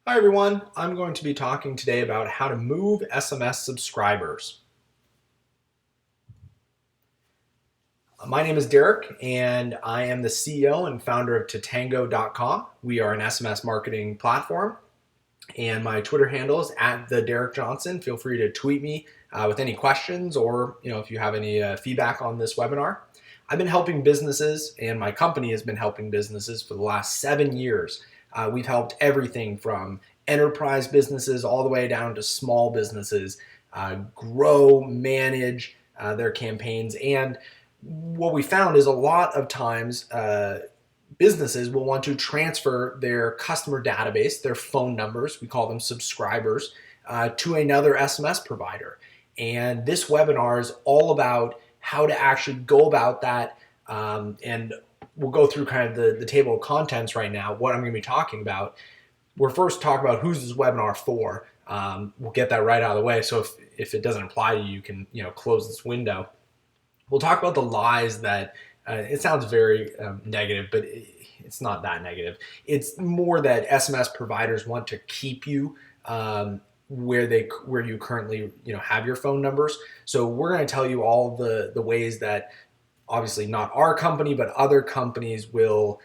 Hi everyone, I'm going to be talking today about how to move SMS subscribers. My name is Derek and I am the CEO and founder of Tatango.com. We are an SMS marketing platform and my Twitter handle is @theDerekJohnson. Feel free to tweet me with any questions or if you have any feedback on this webinar. I've been helping businesses and my company has been helping businesses for the last 7 years. We've helped everything from enterprise businesses all the way down to small businesses grow, manage their campaigns. And what we found is a lot of times businesses will want to transfer their customer database, their phone numbers, we call them subscribers, to another SMS provider. And this webinar is all about how to actually go about that. And we'll go through kind of the table of contents right now, what I'm going to be talking about. We're first talking about who's this webinar for. We'll get that right out of the way. So if it doesn't apply to you, you can close this window. We'll talk about the lies that it sounds very negative, but it's not that negative. It's more that SMS providers want to keep you where you currently have your phone numbers. So we're going to tell you all the ways that obviously not our company, but other companies will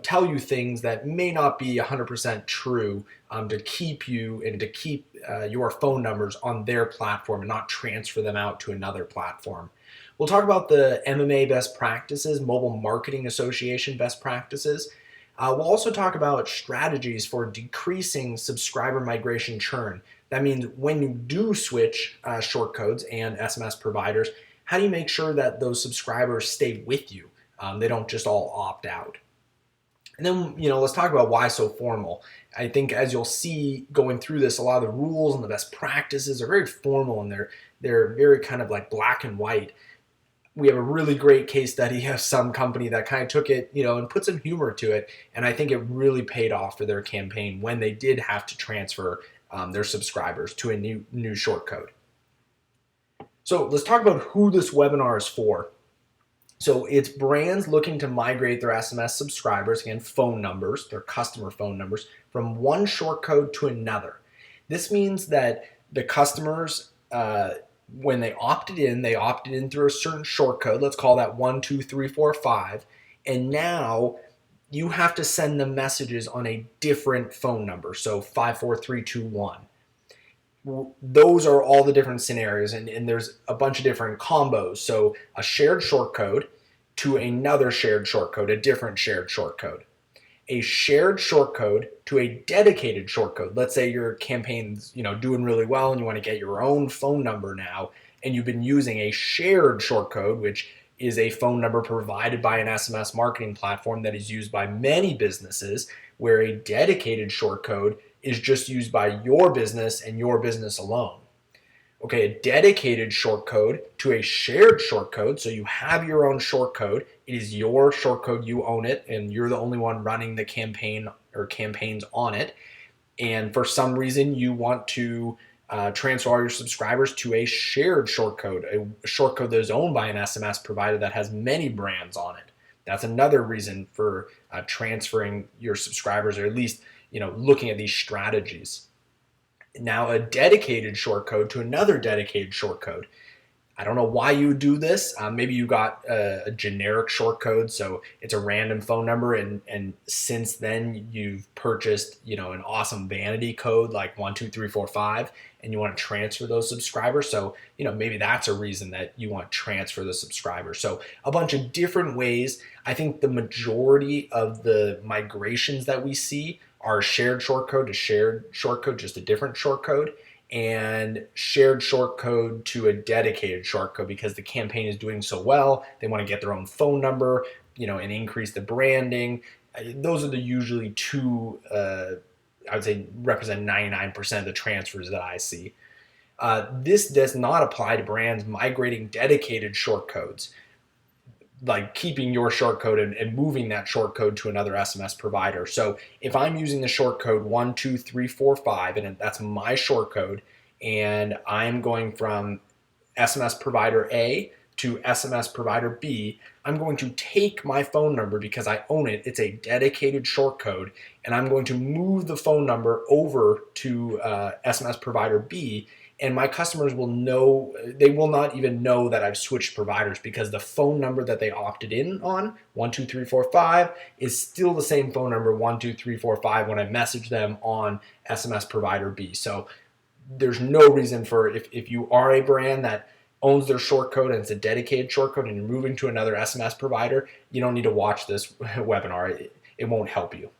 tell you things that may not be 100% true to keep you and to keep your phone numbers on their platform and not transfer them out to another platform. We'll talk about the MMA Best Practices, Mobile Marketing Association Best Practices. We'll also talk about strategies for decreasing subscriber migration churn. That means when you do switch short codes and SMS providers, how do you make sure that those subscribers stay with you? They don't just all opt out. And then, let's talk about why so formal. I think as you'll see going through this, a lot of the rules and the best practices are very formal and they're very kind of like black and white. We have a really great case study of some company that kind of took it, and put some humor to it. And I think it really paid off for their campaign when they did have to transfer their subscribers to a new short code. So let's talk about who this webinar is for. So it's brands looking to migrate their SMS subscribers, again, phone numbers, their customer phone numbers, from one short code to another. This means that the customers, when they opted in through a certain short code. Let's call that 12345. And now you have to send them messages on a different phone number. So 54321. Those are all the different scenarios, and there's a bunch of different combos. So a shared short code to another shared short code, a different shared short code. A shared short code to a dedicated short code. Let's say your campaign's doing really well and you want to get your own phone number now, and you've been using a shared short code, which is a phone number provided by an SMS marketing platform that is used by many businesses, where a dedicated short code is just used by your business and your business alone. Okay, a dedicated short code to a shared short code. So you have your own short code. It is your short code. You own it, and you're the only one running the campaign or campaigns on it. And for some reason, you want to transfer all your subscribers to a shared short code, a short code that is owned by an SMS provider that has many brands on it. That's another reason for transferring your subscribers, or at least looking at these strategies. Now, a dedicated short code to another dedicated short code. I don't know why you do this. Maybe you got a generic short code, so it's a random phone number, and since then you've purchased an awesome vanity code like 12345, and you want to transfer those subscribers. So maybe that's a reason that you want to transfer the subscribers. So a bunch of different ways. I think the majority of the migrations that we see are shared short code to shared short code, just a different short code, and shared short code to a dedicated short code because the campaign is doing so well. They want to get their own phone number, and increase the branding. Those are the usually two, I would say, represent 99% of the transfers that I see. This does not apply to brands migrating dedicated short codes, like keeping your short code and moving that short code to another SMS provider. So if I'm using the short code 12345, and that's my short code, and I'm going from SMS provider A to SMS provider B, I'm going to take my phone number because I own it. It's a dedicated short code, and I'm going to move the phone number over to SMS provider B, and my customers will know, they will not even know that I've switched providers because the phone number that they opted in on, 12345, is still the same phone number 12345 when I message them on SMS provider B. So there's no reason for, if you are a brand that owns their short code and it's a dedicated short code and you're moving to another SMS provider, you don't need to watch this webinar. It won't help you.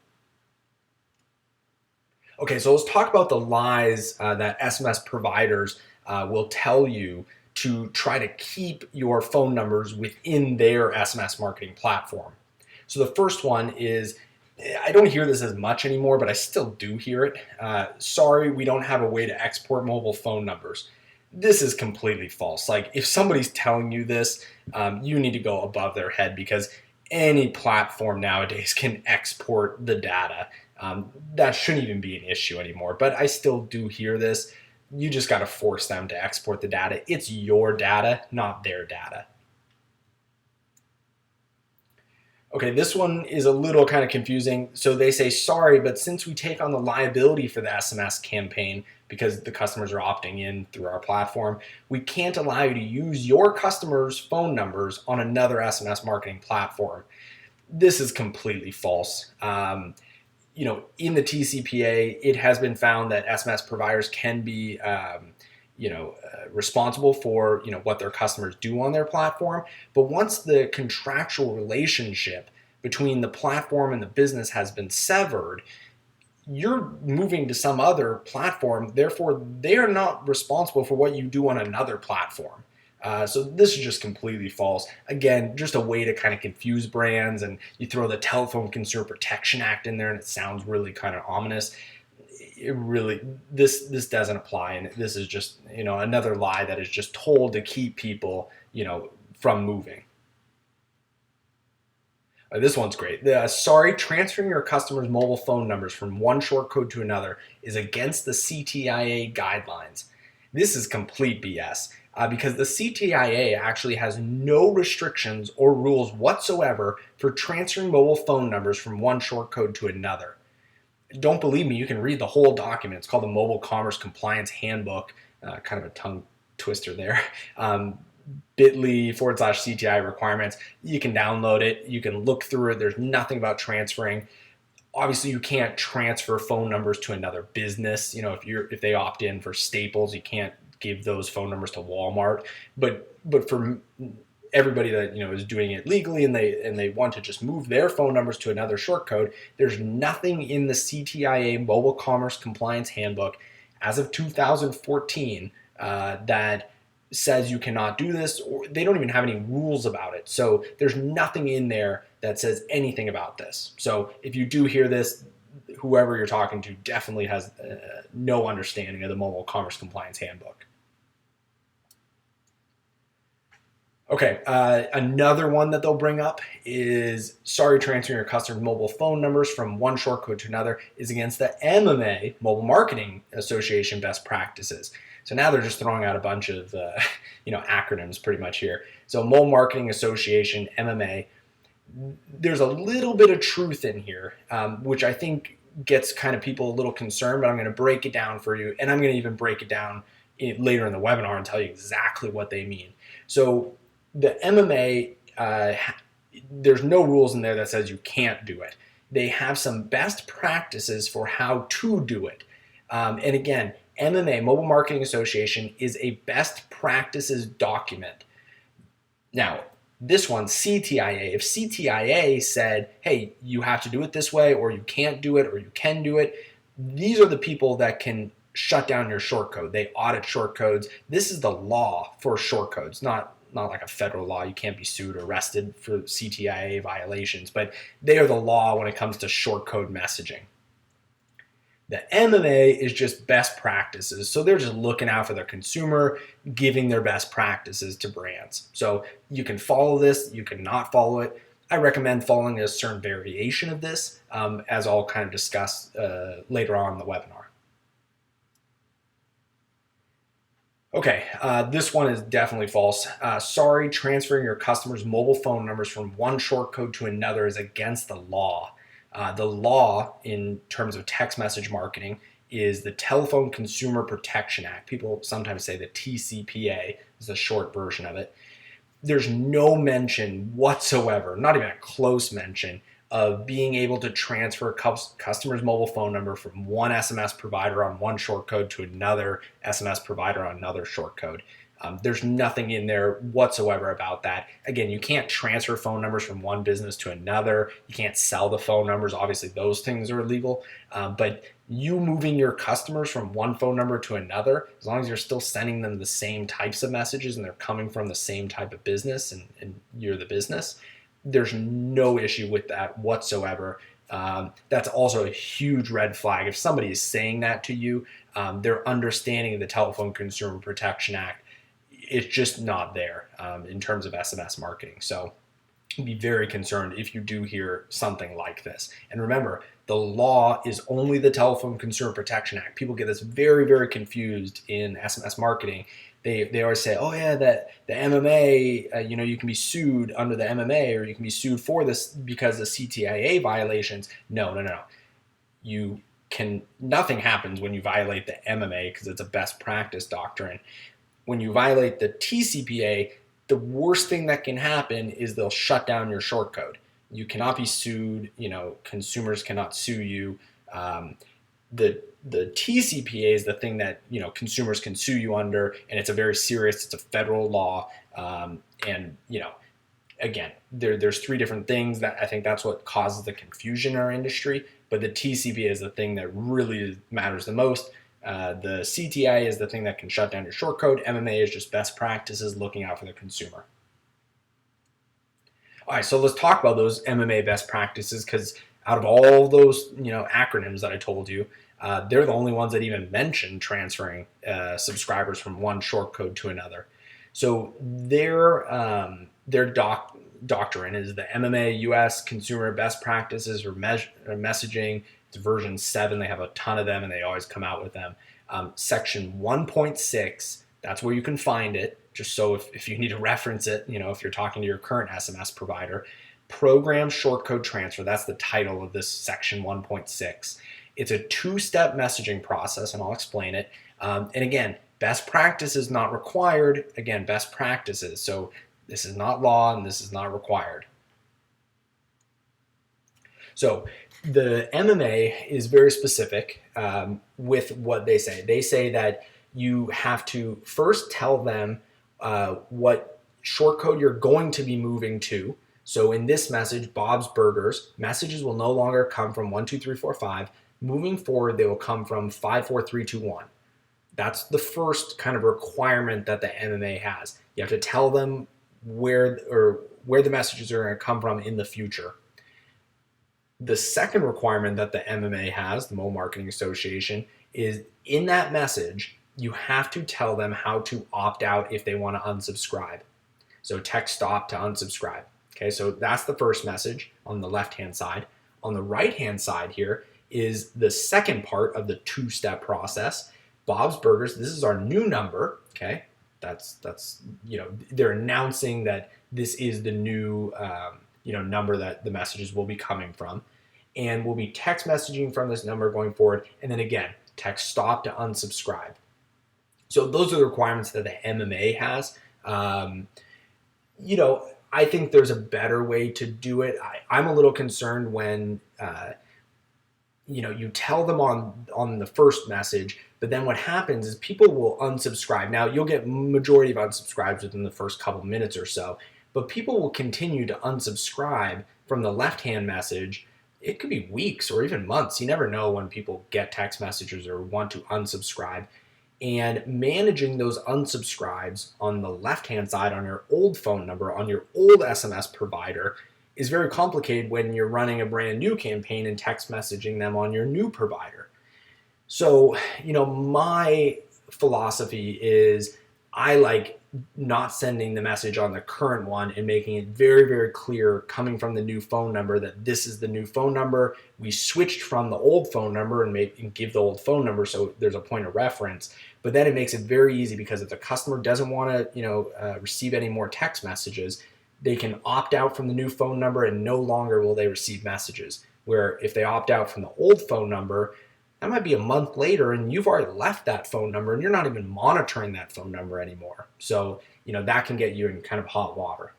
Okay, so let's talk about the lies that SMS providers will tell you to try to keep your phone numbers within their SMS marketing platform. So the first one is, I don't hear this as much anymore, but I still do hear it. Sorry, we don't have a way to export mobile phone numbers. This is completely false. Like, if somebody's telling you this, you need to go above their head, because any platform nowadays can export the data. That shouldn't even be an issue anymore, but I still do hear this. You just got to force them to export the data. It's your data, not their data. Okay, this one is a little kind of confusing. So they say, sorry, but since we take on the liability for the SMS campaign because the customers are opting in through our platform, we can't allow you to use your customers' phone numbers on another SMS marketing platform. This is completely false. In the TCPA, it has been found that SMS providers can be responsible for what their customers do on their platform. But once the contractual relationship between the platform and the business has been severed, you're moving to some other platform. Therefore, they are not responsible for what you do on another platform. So this is just completely false. Again, just a way to kind of confuse brands, and you throw the Telephone Consumer Protection Act in there and it sounds really kind of ominous. This doesn't apply, and this is just another lie that is just told to keep people from moving. This one's great. Sorry, transferring your customers' mobile phone numbers from one short code to another is against the CTIA guidelines. This is complete BS. Because the CTIA actually has no restrictions or rules whatsoever for transferring mobile phone numbers from one short code to another. Don't believe me, you can read the whole document. It's called the Mobile Commerce Compliance Handbook, kind of a tongue twister there. bit.ly/CTI requirements. You can download it. You can look through it. There's nothing about transferring. Obviously, you can't transfer phone numbers to another business. If they opt in for Staples, you can't give those phone numbers to Walmart. But for everybody that is doing it legally and they want to just move their phone numbers to another short code, there's nothing in the CTIA Mobile Commerce Compliance Handbook as of 2014 that says you cannot do this, or they don't even have any rules about it. So there's nothing in there that says anything about this. So if you do hear this, whoever you're talking to definitely has no understanding of the Mobile Commerce Compliance Handbook. Okay, another one that they'll bring up is, sorry, transferring your customers' mobile phone numbers from one short code to another is against the MMA, Mobile Marketing Association Best Practices. So now they're just throwing out a bunch of acronyms pretty much here. So Mobile Marketing Association, MMA, there's a little bit of truth in here, which I think gets kind of people a little concerned, but I'm going to break it down for you, and I'm going to even break it down later in the webinar and tell you exactly what they mean. So the MMA, there's no rules in there that says you can't do it. They have some best practices for how to do it. And again, MMA, Mobile Marketing Association, is a best practices document. Now, this one, CTIA, if CTIA said, hey, you have to do it this way, or you can't do it, or you can do it, these are the people that can shut down your short code. They audit short codes. This is the law for short codes, not like a federal law. You can't be sued or arrested for CTIA violations, but they are the law when it comes to short code messaging. The MMA is just best practices. So they're just looking out for their consumer, giving their best practices to brands. So you can follow this, you can not follow it. I recommend following a certain variation of this, as I'll kind of discuss later on in the webinar. Okay, this one is definitely false. Sorry, transferring your customers' mobile phone numbers from one short code to another is against the law. The law, in terms of text message marketing, is the Telephone Consumer Protection Act. People sometimes say the TCPA is the short version of it. There's no mention whatsoever, not even a close mention, of being able to transfer a customer's mobile phone number from one SMS provider on one short code to another SMS provider on another short code. There's nothing in there whatsoever about that. Again, you can't transfer phone numbers from one business to another. You can't sell the phone numbers. Obviously, those things are illegal. But you moving your customers from one phone number to another, as long as you're still sending them the same types of messages and they're coming from the same type of business and you're the business, there's no issue with that whatsoever. That's also a huge red flag. If somebody is saying that to you, their understanding of the Telephone Consumer Protection Act, it's just not there in terms of SMS marketing. So be very concerned if you do hear something like this. And remember, the law is only the Telephone Consumer Protection Act. People get this very, very confused in SMS marketing. They always say, oh yeah, that the MMA, you can be sued under the MMA, or you can be sued for this because of CTIA violations. No. Nothing happens when you violate the MMA because it's a best practice doctrine. When you violate the TCPA, the worst thing that can happen is they'll shut down your short code. You cannot be sued. Consumers cannot sue you. The TCPA is the thing that consumers can sue you under, and it's a federal law. Again, there's three different things that I think that's what causes the confusion in our industry. But the TCPA is the thing that really matters the most. The CTI is the thing that can shut down your short code. MMA is just best practices, looking out for the consumer. All right, so let's talk about those MMA best practices, because out of all those acronyms that I told you, they're the only ones that even mention transferring subscribers from one short code to another. So their doctrine is the MMA US Consumer Best Practices for Messaging. It's version 7. They have a ton of them, and they always come out with them. Section 1.6, that's where you can find it, just so if you need to reference it, if you're talking to your current SMS provider. Program short code transfer, that's the title of this section 1.6. It's a 2-step messaging process, and I'll explain it. And again, best practice is not required. Again, best practices. So this is not law, and this is not required. So the MMA is very specific with what they say. They say that you have to first tell them what short code you're going to be moving to. So in this message, Bob's Burgers, messages will no longer come from 1, 2, 3, 4, 5. Moving forward, they will come from 5, 4, 3, 2, 1. That's the first kind of requirement that the MMA has. You have to tell them where the messages are going to come from in the future. The second requirement that the MMA has, the Mobile Marketing Association, is in that message, you have to tell them how to opt out if they want to unsubscribe. So text stop to unsubscribe. Okay, so that's the first message on the left-hand side. On the right-hand side here is the second part of the 2-step process. Bob's Burgers, this is our new number. Okay, that's they're announcing that this is the new number that the messages will be coming from, and we'll be text messaging from this number going forward. And then again, text stop to unsubscribe. So those are the requirements that the MMA has. I think there's a better way to do it. I'm a little concerned when you tell them on the first message, but then what happens is people will unsubscribe. Now, you'll get majority of unsubscribes within the first couple minutes or so, but people will continue to unsubscribe from the left-hand message. It could be weeks or even months. You never know when people get text messages or want to unsubscribe. And managing those unsubscribes on the left-hand side on your old phone number, on your old SMS provider, is very complicated when you're running a brand new campaign and text messaging them on your new provider. So, my philosophy is I like not sending the message on the current one and making it very, very clear coming from the new phone number that this is the new phone number. We switched from the old phone number and give the old phone number so there's a point of reference. But then it makes it very easy, because if the customer doesn't want to receive any more text messages, they can opt out from the new phone number and no longer will they receive messages. Where if they opt out from the old phone number, that might be a month later and you've already left that phone number and you're not even monitoring that phone number anymore. So, that can get you in kind of hot water.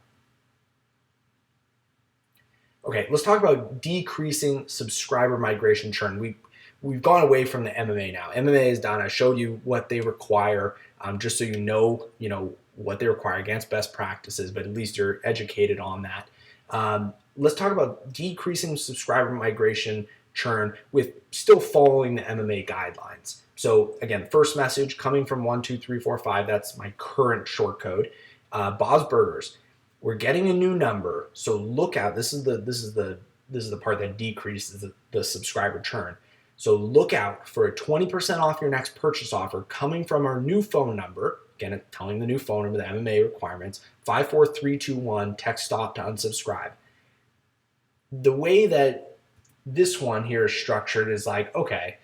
Okay, let's talk about decreasing subscriber migration churn. We've gone away from the MMA now. MMA is done. I showed you what they require, just so you know what they require against best practices, but at least you're educated on that. Let's talk about decreasing subscriber migration churn with still following the MMA guidelines. So again, first message coming from 12345. That's my current short code. Bob's Burgers. We're getting a new number, so look out. This is the part that decreases the subscriber churn. So look out for a 20% off your next purchase offer coming from our new phone number. Again, telling the new phone number, the MMA requirements, 54321, text stop to unsubscribe. The way that this one here is structured is like, okay,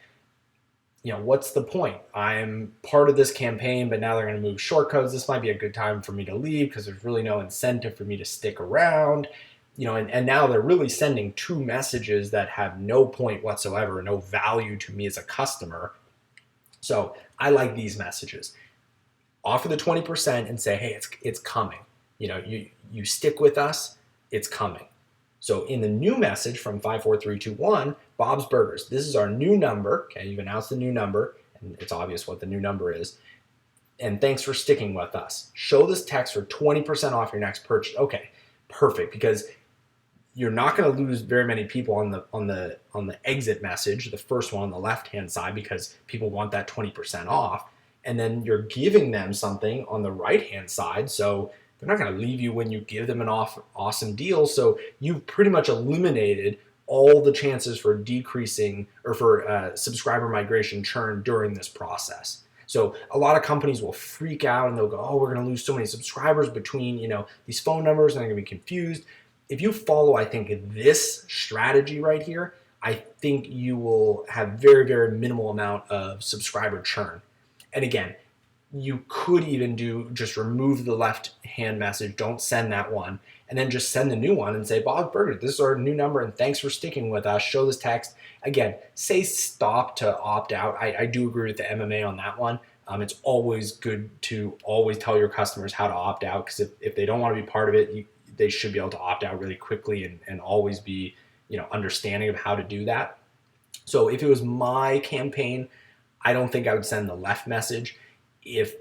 what's the point? I'm part of this campaign, but now they're going to move short codes. This might be a good time for me to leave because there's really no incentive for me to stick around. And now they're really sending two messages that have no point whatsoever, no value to me as a customer. So I like these messages. Offer the 20% and say, hey, it's coming. You stick with us, it's coming. So in the new message from 54321, Bob's Burgers, this is our new number. Okay, you've announced the new number, and it's obvious what the new number is. And thanks for sticking with us. Show this text for 20% off your next purchase. Okay, perfect, because you're not going to lose very many people on the exit message, the first one on the left-hand side, because people want that 20% off. And then you're giving them something on the right-hand side, so they're not going to leave you when you give them an awesome deal. So you've pretty much eliminated all the chances for decreasing or for subscriber migration churn during this process. So a lot of companies will freak out and they'll go, oh, we're going to lose so many subscribers between these phone numbers, and they're going to be confused. If you follow, I think, this strategy right here, I think you will have very, very minimal amount of subscriber churn. And again, you could even just remove the left-hand message, don't send that one, and then just send the new one and say, Bob's Burgers, this is our new number, and thanks for sticking with us. Show this text. Again, say stop to opt out. I do agree with the MMA on that one. It's always good to always tell your customers how to opt out, because if they don't want to be part of it, they should be able to opt out really quickly and always be understanding of how to do that. So if it was my campaign, I don't think I would send the left message. If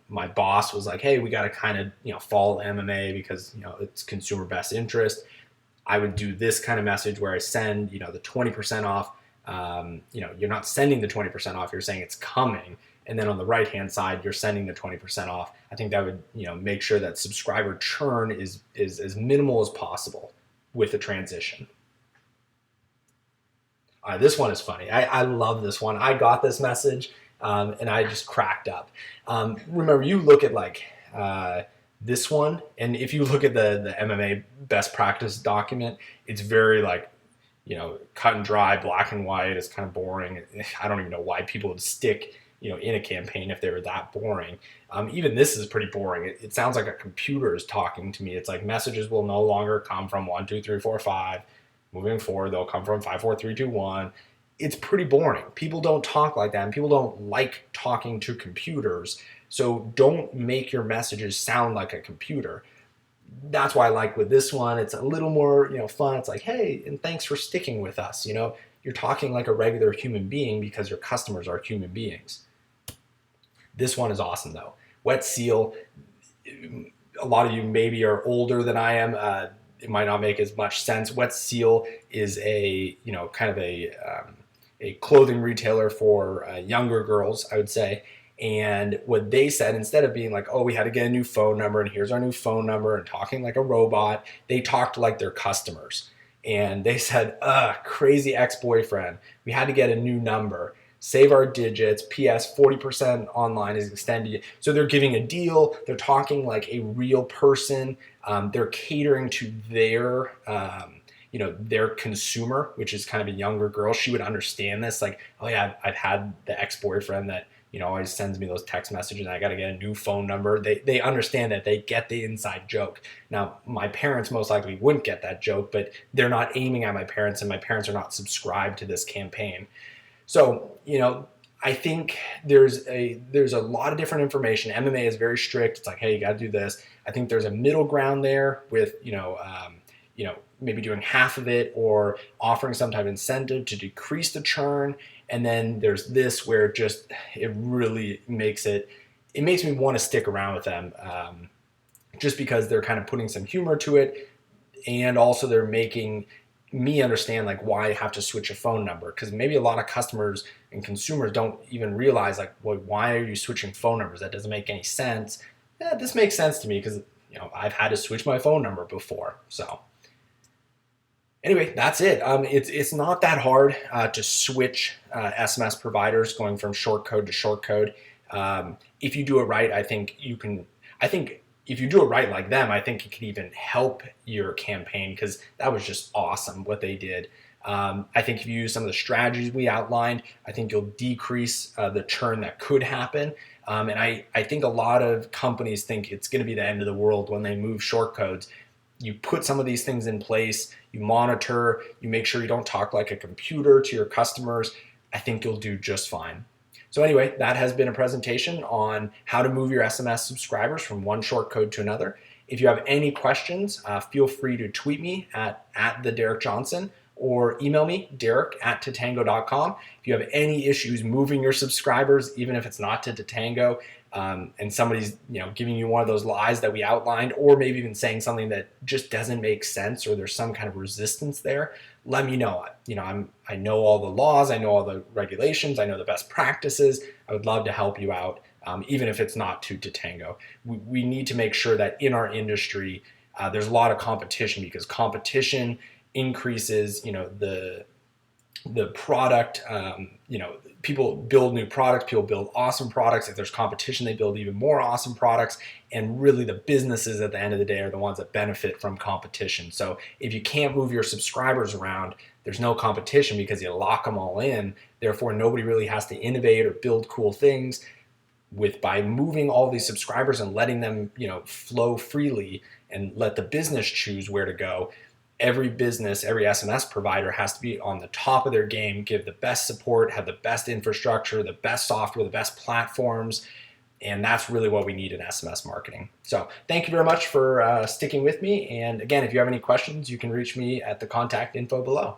my boss was like, hey, we got to kind of follow MMA because it's consumer best interest, I would do this kind of message where I send the 20% off. You're not sending the 20% off, you're saying it's coming, and then on the right hand side you're sending the 20% off. I think that would make sure that subscriber churn is as minimal as possible with the transition. This one is funny. I love this one. I got this message and I just cracked up. Remember, you look at this one, and if you look at the MMA Best Practice document, it's very cut and dry, black and white. It's kind of boring. I don't even know why people would stick in a campaign if they were that boring. Even this is pretty boring. It sounds like a computer is talking to me. It's like messages will no longer come from 1, 2, 3, 4, 5. Moving forward, they'll come from 5, 4, 3, 2, 1. It's pretty boring. People don't talk like that, and people don't like talking to computers. So don't make your messages sound like a computer. That's why I like with this one, it's a little more fun. It's like, hey, and thanks for sticking with us. You're talking like a regular human being because your customers are human beings. This one is awesome though. Wet seal. A lot of you maybe are older than I am. It might not make as much sense. Wet seal is a kind of a clothing retailer for younger girls, I would say. And what they said, instead of being like, oh, we had to get a new phone number and here's our new phone number and talking like a robot, they talked like their customers. And they said, crazy ex-boyfriend, we had to get a new number. save our digits. PS 40% online is extended. So they're giving a deal. They're talking like a real person. They're catering to their their consumer, which is kind of a younger girl. She would understand this. Like, oh yeah, I've had the ex-boyfriend that always sends me those text messages and I got to get a new phone number. They understand that. They get the inside joke. Now, my parents most likely wouldn't get that joke, but they're not aiming at my parents, and my parents are not subscribed to this campaign. So, I think there's a lot of different information. MMA is very strict. It's like, hey, you got to do this. I think there's a middle ground there with, maybe doing half of it or offering some type of incentive to decrease the churn. And then there's this where it really makes me want to stick around with them, just because they're kind of putting some humor to it. And also they're making me understand like why I have to switch a phone number, because maybe a lot of customers and consumers don't even realize like, well, why are you switching phone numbers? That doesn't make any sense. This makes sense to me because I've had to switch my phone number before. So anyway, that's it. It's not that hard to switch SMS providers going from short code to short code. If you do it right, I think if you do it right like them, I think it could even help your campaign, because that was just awesome what they did. I think if you use some of the strategies we outlined, I think you'll decrease the churn that could happen. And I think a lot of companies think it's going to be the end of the world when they move short codes. You put some of these things in place, you monitor, you make sure you don't talk like a computer to your customers. I think you'll do just fine. So anyway, that has been a presentation on how to move your SMS subscribers from one short code to another. If you have any questions, feel free to tweet me at the Derek Johnson, or email me, derek@tatango.com. If you have any issues moving your subscribers, even if it's not to Tatango, and somebody's giving you one of those lies that we outlined, or maybe even saying something that just doesn't make sense, or there's some kind of resistance there, let me know. I know all the laws, I know all the regulations, I know the best practices. I would love to help you out, even if it's not to Tatango. We need to make sure that in our industry there's a lot of competition, because competition increases the product. People build new products, people build awesome products. If there's competition, they build even more awesome products. And really the businesses at the end of the day are the ones that benefit from competition. So if you can't move your subscribers around, there's no competition because you lock them all in. Therefore, nobody really has to innovate or build cool things. By moving all these subscribers and letting them flow freely and let the business choose where to go, every business, every SMS provider has to be on the top of their game, give the best support, have the best infrastructure, the best software, the best platforms. And that's really what we need in SMS marketing. So thank you very much for sticking with me. And again, if you have any questions, you can reach me at the contact info below.